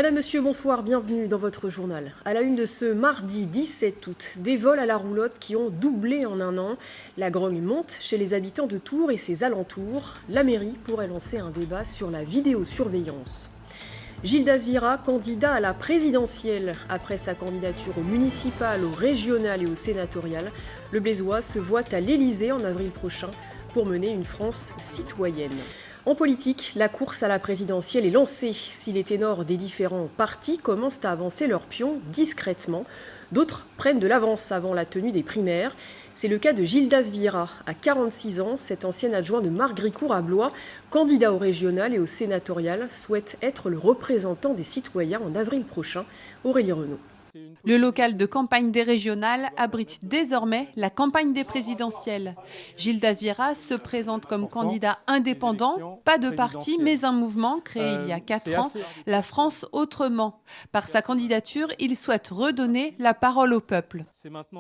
Madame, Monsieur, bonsoir, bienvenue dans votre journal. À la une de ce mardi 17 août, des vols à la roulotte qui ont doublé en un an. La grogne monte chez les habitants de Tours et ses alentours. La mairie pourrait lancer un débat sur la vidéosurveillance. Gildas Vira, candidat à la présidentielle. Après sa candidature au municipal, au régional et au sénatorial, le Blésois se voit à l'Élysée en avril prochain pour mener une France citoyenne. En politique, la course à la présidentielle est lancée. Si les ténors des différents partis commencent à avancer leurs pions discrètement, d'autres prennent de l'avance avant la tenue des primaires. C'est le cas de Gildas Vira. À 46 ans, cet ancien adjoint de Marc Gricourt à Blois, candidat au régional et au sénatorial, souhaite être le représentant des citoyens en avril prochain. Aurélie Renaud. Le local de campagne des régionales abrite désormais la campagne des présidentielles. Gildas Vira se présente comme candidat indépendant, pas de parti, mais un mouvement créé il y a 4 ans, la France autrement. Par sa candidature, il souhaite redonner la parole au peuple.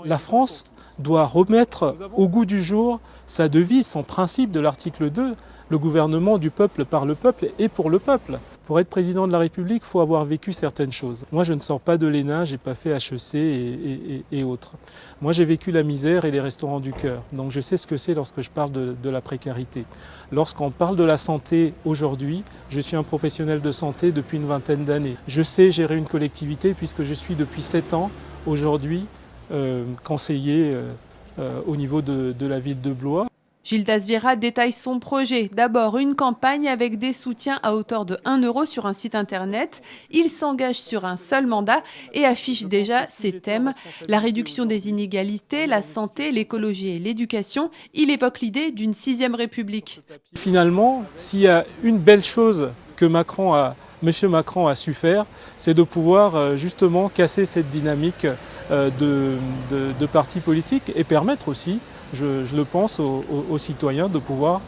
La France doit remettre au goût du jour sa devise, son principe de l'article 2, le gouvernement du peuple par le peuple et pour le peuple. Pour être président de la République, il faut avoir vécu certaines choses. Moi, je ne sors pas de l'ENA, je n'ai pas fait HEC et autres. Moi, j'ai vécu la misère et les restaurants du cœur. Donc, je sais ce que c'est lorsque je parle de la précarité. Lorsqu'on parle de la santé aujourd'hui, je suis un professionnel de santé depuis une vingtaine d'années. Je sais gérer une collectivité puisque je suis depuis 7 ans aujourd'hui conseiller au niveau de la ville de Blois. Gildas Vira détaille son projet. D'abord, une campagne avec des soutiens à hauteur de 1 € sur un site internet. Il s'engage sur un seul mandat et affiche déjà ses thèmes. La réduction des inégalités, la santé, l'écologie et l'éducation. Il évoque l'idée d'une 6e République. Finalement, s'il y a une belle chose que M. Macron a su faire, c'est de pouvoir justement casser cette dynamique de partis politiques et permettre aussi, je le pense, aux citoyens de pouvoir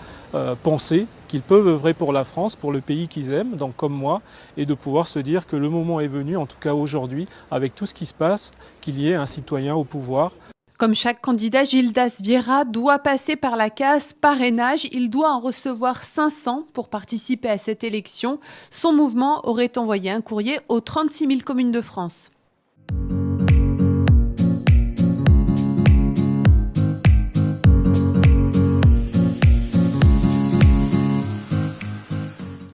penser qu'ils peuvent œuvrer pour la France, pour le pays qu'ils aiment, donc comme moi, et de pouvoir se dire que le moment est venu, en tout cas aujourd'hui, avec tout ce qui se passe, qu'il y ait un citoyen au pouvoir. Comme chaque candidat, Gildas Vira doit passer par la case parrainage. Il doit en recevoir 500 pour participer à cette élection. Son mouvement aurait envoyé un courrier aux 36 000 communes de France.